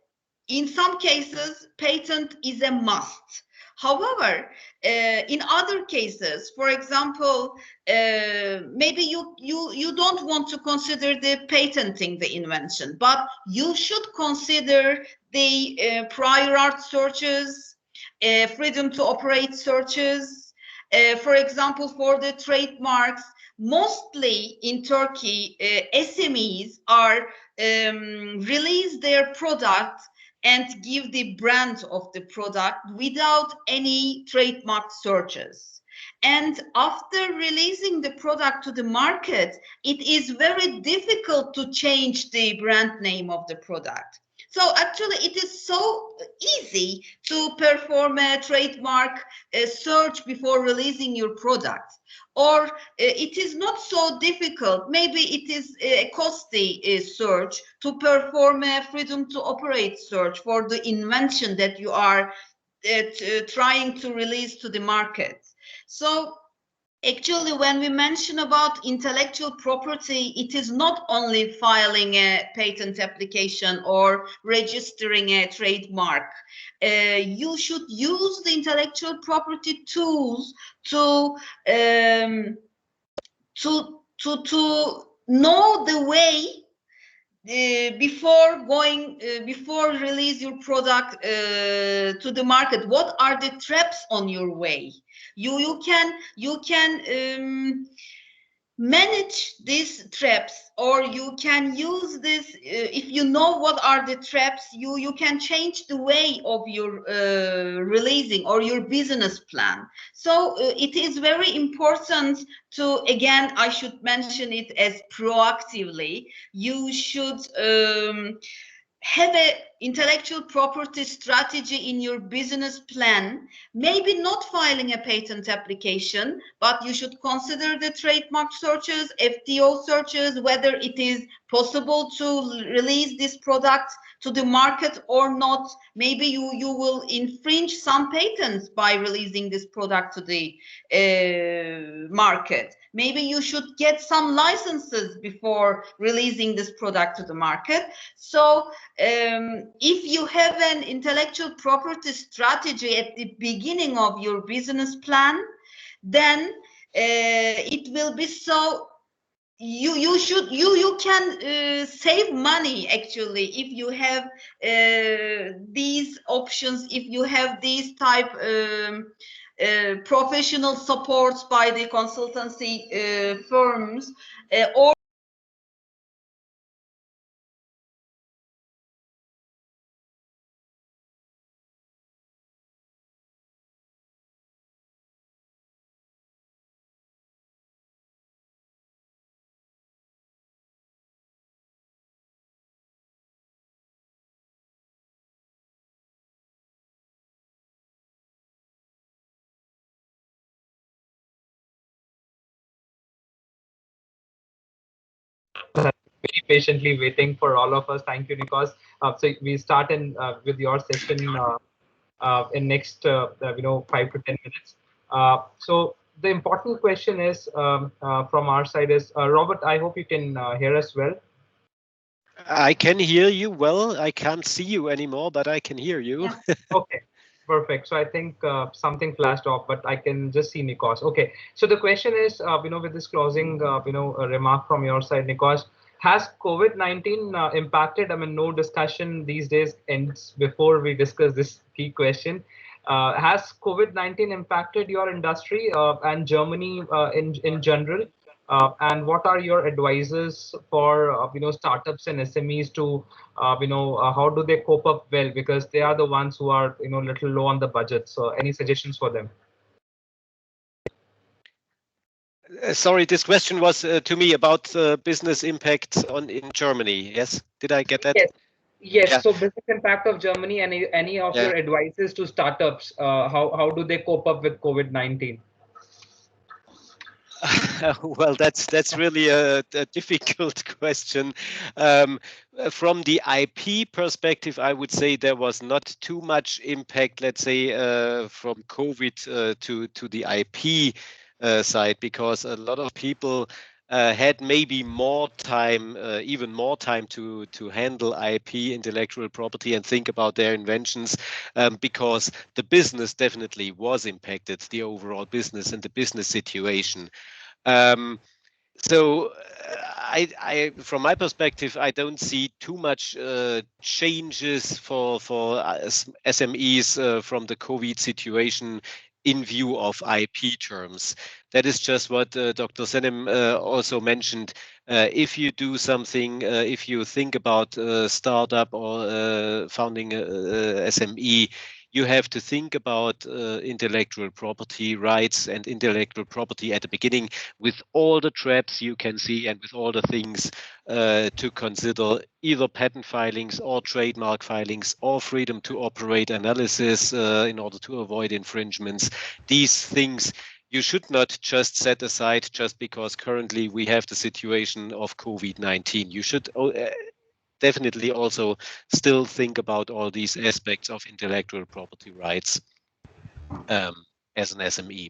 in some cases, patent is a must. However, in other cases, for example, maybe you don't want to consider the patenting the invention, but you should consider the prior art searches, freedom to operate searches. For example, for the trademarks, mostly in Turkey, SMEs are release their product and give the brand of the product without any trademark searches. And after releasing the product to the market, it is very difficult to change the brand name of the product. So actually, it is so easy to perform a trademark search before releasing your product. Or it is not so difficult. Maybe it is a costly search to perform a freedom to operate search for the invention that you are trying to release to the market. So actually, when we mention about intellectual property, it is not only filing a patent application or registering a trademark. You should use the intellectual property tools to know the way before release your product to the market. What are the traps on your way? You can manage these traps, or you can use this if you know what are the traps, you can change the way of your releasing or your business plan. So it is very important to, again, I should mention it as proactively, you should have an intellectual property strategy in your business plan, maybe not filing a patent application, but you should consider the trademark searches, FTO searches, whether it is possible to release this product to the market or not. Maybe you will infringe some patents by releasing this product to the market. Maybe you should get some licenses before releasing this product to the market. So if you have an intellectual property strategy at the beginning of your business plan, then it will be so you can save money actually if you have these options, if you have these type professional supports by the consultancy firms or very patiently waiting for all of us. Thank you, Nikos. So we start with your session in next 5 to 10 minutes. So the important question is from our side is Robert. I hope you can hear us well. I can hear you well. I can't see you anymore, but I can hear you. Yeah. Okay, perfect. So I think something flashed off, but I can just see Nikos. Okay, so the question is, with this closing, a remark from your side, Nikos, has COVID-19 impacted? I mean, no discussion these days ends before we discuss this key question. Has COVID-19 impacted your industry and Germany in general? And what are your advices for startups and SMEs to how do they cope up well, because they are the ones who are little low on the budget. So any suggestions for them? Sorry, this question was to me about business impact in Germany. Yes, did I get that? Yes. Yes. Yeah. So business impact of Germany and any of your advices to startups, how do they cope up with COVID-19? Well, that's really a difficult question. From the IP perspective, I would say there was not too much impact, let's say, from COVID to the IP side, because a lot of people had maybe more time, even more time to handle IP, intellectual property, and think about their inventions, because the business definitely was impacted, the overall business and the business situation. So I, from my perspective, I don't see too much changes for SMEs from the COVID situation in view of IP terms. That is just what Dr. Senem also mentioned. If you do something, if you think about a startup or founding a SME, you have to think about intellectual property rights and intellectual property at the beginning, with all the traps you can see and with all the things to consider, either patent filings or trademark filings or freedom to operate analysis in order to avoid infringements. These things you should not just set aside just because currently we have the situation of COVID-19. You should definitely also still think about all these aspects of intellectual property rights as an SME.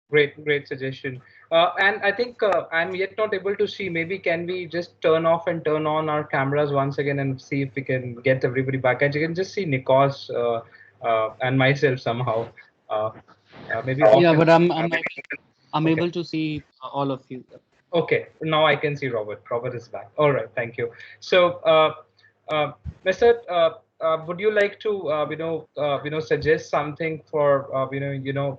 Great suggestion. And I think I'm yet not able to see. Maybe can we just turn off and turn on our cameras once again and see if we can get everybody back? And you can just see Nikos and myself somehow. Maybe. Yeah, but I'm Okay. able to see all of you. Okay, now I can see Robert. Robert is back. All right, thank you. So, Mr. Would you like to suggest something for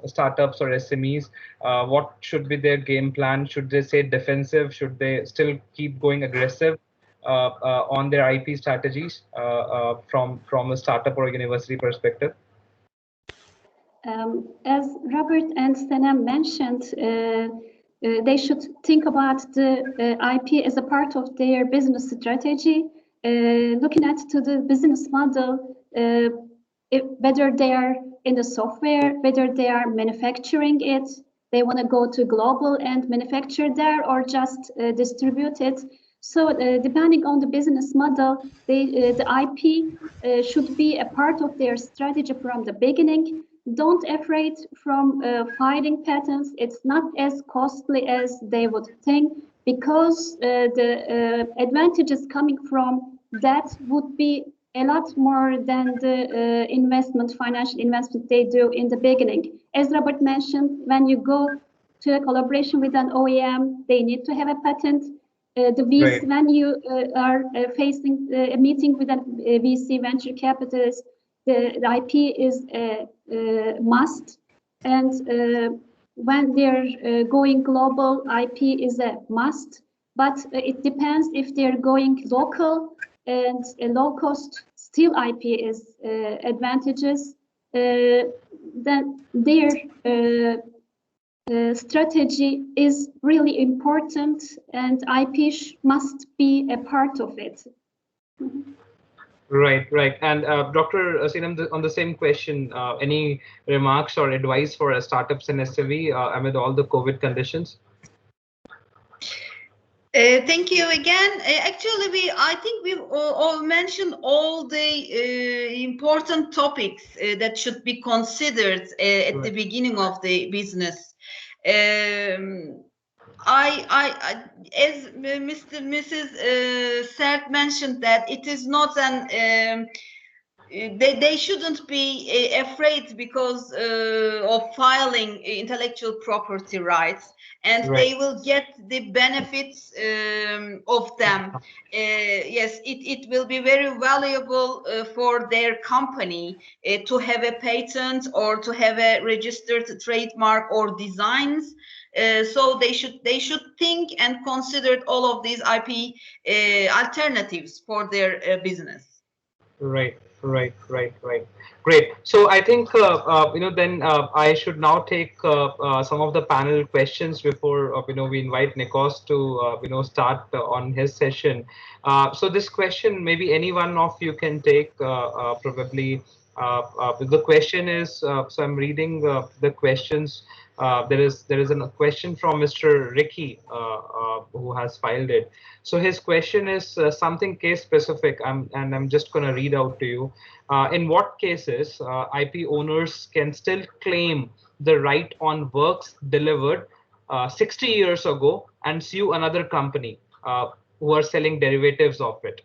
startups or SMEs? What should be their game plan? Should they stay defensive? Should they still keep going aggressive on their IP strategies from a startup or university perspective? As Robert and Senem mentioned, they should think about the IP as a part of their business strategy, looking at to the business model, whether they are in the software, whether they are manufacturing it, they want to go to global and manufacture there, or just distribute it. So depending on the business model, the IP should be a part of their strategy from the beginning. Don't afraid from filing patents. It's not as costly as they would think, because the advantages coming from that would be a lot more than the financial investment they do in the beginning. As Robert mentioned, when you go to a collaboration with an OEM, they need to have a patent. The VC, right. When you are facing a meeting with a VC venture capitalist, the IP is a must, and when they're going global, IP is a must. But it depends if they're going local and low cost. Still, IP is advantages. Then their strategy is really important, and IP must be a part of it. Mm-hmm. Right. And Dr. Senem, on the same question, any remarks or advice for startups and SME amid all the COVID conditions? Thank you again. Actually, I think we've all mentioned all the important topics that should be considered at the beginning of the business. As Mrs. Sert mentioned, that it is not an they shouldn't be afraid because of filing intellectual property rights, and they will get the benefits of them. Yes, it will be very valuable for their company to have a patent or to have a registered trademark or designs. So they should think and consider all of these IP alternatives for their business. Right. Great. So I think then I should now take some of the panel questions before we invite Nikos to start on his session. So this question, maybe any one of you can take. Probably the question is. So I'm reading the questions. There is a question from Mr. Ricky who has filed it. So his question is something case specific. I'm just going to read out to you. In what cases IP owners can still claim the right on works delivered 60 years ago and sue another company who are selling derivatives of it?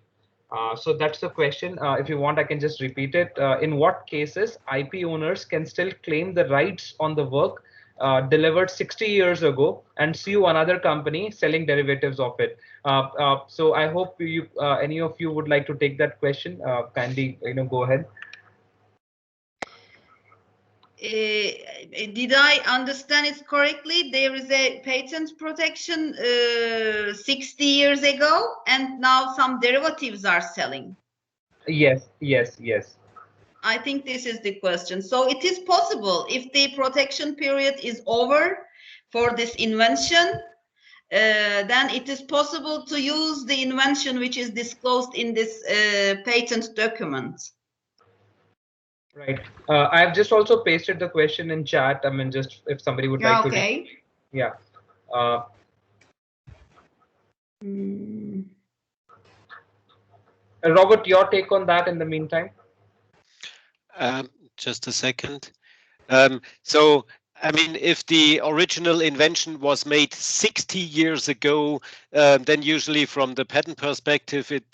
So that's the question. If you want, I can just repeat it. In what cases IP owners can still claim the rights on the work delivered 60 years ago and sue another company selling derivatives of it? So I hope you, any of you would like to take that question. Kindly, go ahead. Did I understand it correctly? There is a patent protection 60 years ago, and now some derivatives are selling. Yes. I think this is the question. So it is possible, if the protection period is over for this invention, then it is possible to use the invention which is disclosed in this patent document. Right. I've just also pasted the question in chat. I mean, just if somebody would like to. Yeah. Robert, your take on that in the meantime? Just a second. So, I mean, if the original invention was made 60 years ago, then usually from the patent perspective, it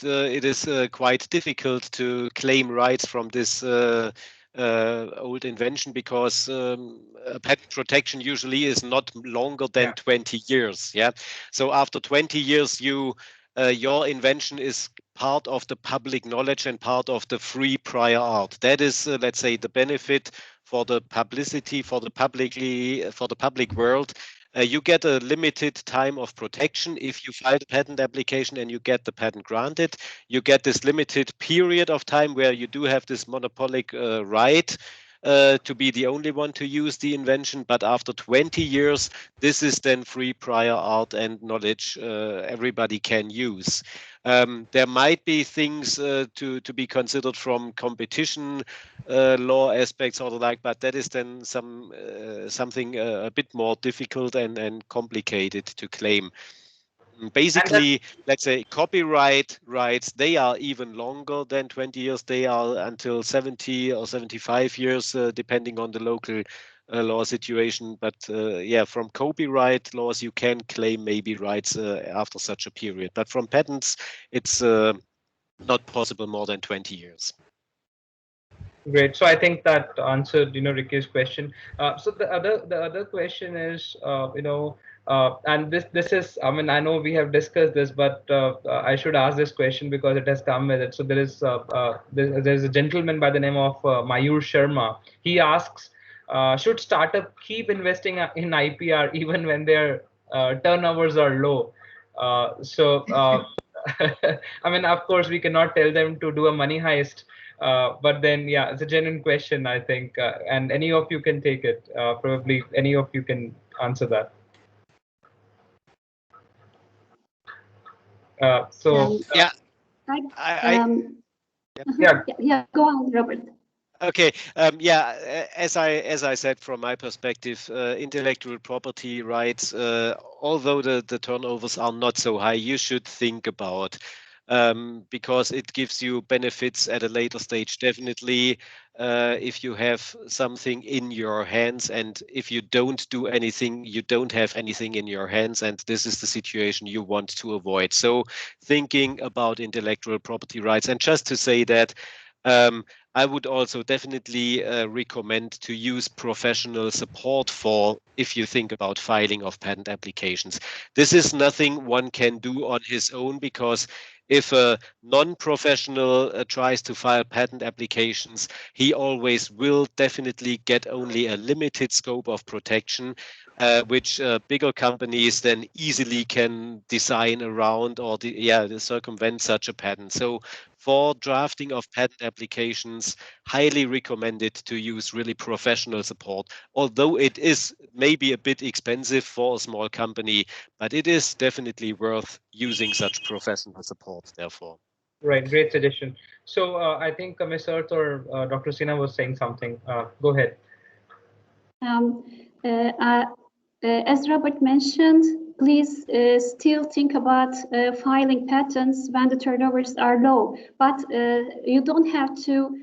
is quite difficult to claim rights from this old invention, because patent protection usually is not longer than 20 years. Yeah. So after 20 years, your invention is part of the public knowledge and part of the free prior art. That is, let's say, the benefit for the publicity, for the public world. You get a limited time of protection if you file the patent application and you get the patent granted. You get this limited period of time where you do have this monopolic right to be the only one to use the invention. But after 20 years, this is then free prior art and knowledge everybody can use. There might be things to be considered from competition law aspects or the like, but that is then something a bit more difficult and complicated to claim. Basically, let's say copyright rights, they are even longer than 20 years. They are until 70 or 75 years, depending on the local law situation. But yeah, from copyright laws, you can claim maybe rights after such a period. But from patents, it's not possible more than 20 years. Great. So I think that answered, Ricky's question. So the other question is, and this is, I mean, I know we have discussed this, but I should ask this question because it has come with it. So there's a gentleman by the name of Mayur Sharma. He asks, should startup keep investing in IPR even when their turnovers are low? I mean, of course, we cannot tell them to do a money heist. But then, yeah, it's a genuine question, I think, and any of you can take it. Probably any of you can answer that. Yeah, go on, Robert. Okay. Yeah. As I said, from my perspective, intellectual property rights, although the turnovers are not so high, you should think about, because it gives you benefits at a later stage. Definitely, if you have something in your hands, and if you don't do anything, you don't have anything in your hands, and this is the situation you want to avoid. So, thinking about intellectual property rights, and just to say that. I would also definitely recommend to use professional support for if you think about filing of patent applications. This is nothing one can do on his own, because if a non-professional tries to file patent applications, he always will definitely get only a limited scope of protection, which bigger companies then easily can design around, or circumvent such a patent. So for drafting of patent applications, highly recommended to use really professional support, although it is maybe a bit expensive for a small company, but it is definitely worth using such professional support, therefore. Right, great suggestion. So I think Ms. Earth or Dr. Sina was saying something. Go ahead. Um, uh, uh, as Robert mentioned, please still think about filing patents when the turnovers are low. But you don't have to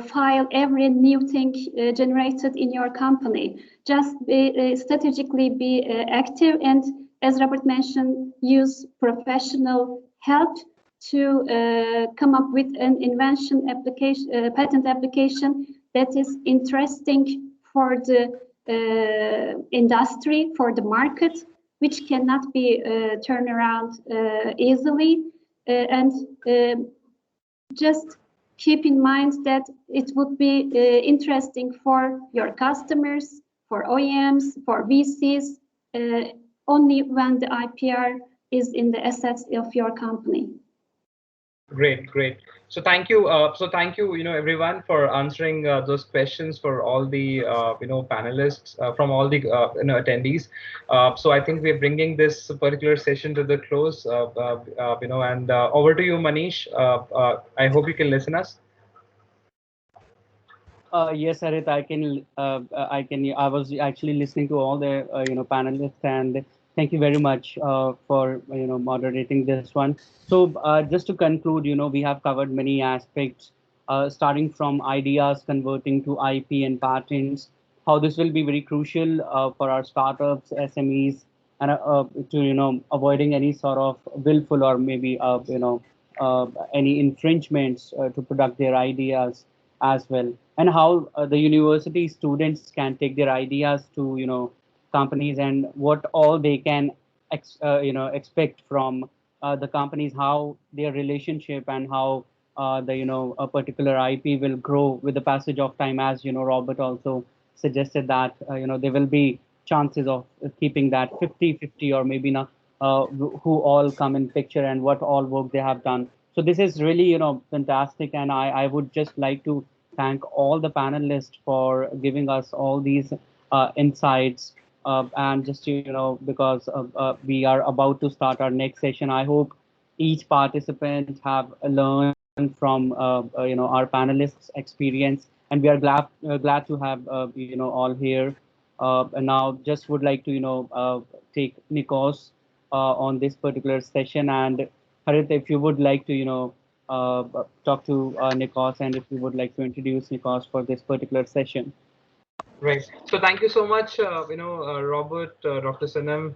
file every new thing generated in your company. Just strategically be active, and as Robert mentioned, use professional help to come up with an invention application, patent application that is interesting for the industry, for the market, which cannot be turned around easily. And just keep in mind that it would be interesting for your customers, for OEMs, for VCs, only when the IPR is in the assets of your company. Great, great. So thank you. Thank you, everyone for answering those questions for all the, panelists from all the, attendees. So I think we're bringing this particular session to the close. And over to you, Manish. I hope you can listen us. Yes, Harit, I can. I can. I was actually listening to all the panelists, and thank you very much for moderating this one. So just to conclude, we have covered many aspects, starting from ideas converting to IP and patents. How this will be very crucial for our startups, SMEs, and to avoiding any sort of willful or maybe any infringements to product their ideas as well, and how the university students can take their ideas to companies, and what all they can expect from the companies, how their relationship and how the a particular IP will grow with the passage of time. As Robert also suggested that there will be chances of keeping that 50-50, or maybe not, who all come in picture and what all work they have done. So this is really fantastic, and I would just like to thank all the panelists for giving us all these insights. And just because we are about to start our next session, I hope each participant have learned from our panelists' experience, and we are glad to have all here. And now just would like to take Nikos on this particular session. And Harit, if you would like to talk to Nikos, and if you would like to introduce Nikos for this particular session. Right. So thank you so much, Robert, Dr. Senem,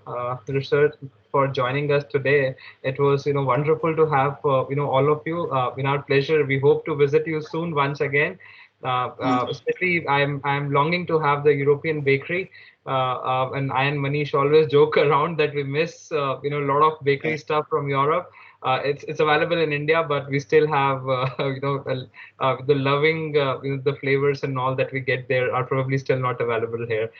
Research, for joining us today. It was, wonderful to have, all of you. Our pleasure. We hope to visit you soon once again. Especially, I'm longing to have the European bakery. And I and Manish always joke around that we miss, a lot of bakery stuff from Europe. It's available in India, but we still have the loving the flavors and all that we get there are probably still not available here.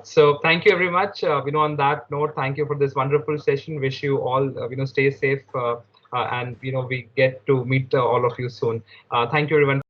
So thank you very much. On that note, thank you for this wonderful session. Wish you all stay safe, and we get to meet all of you soon. Thank you everyone.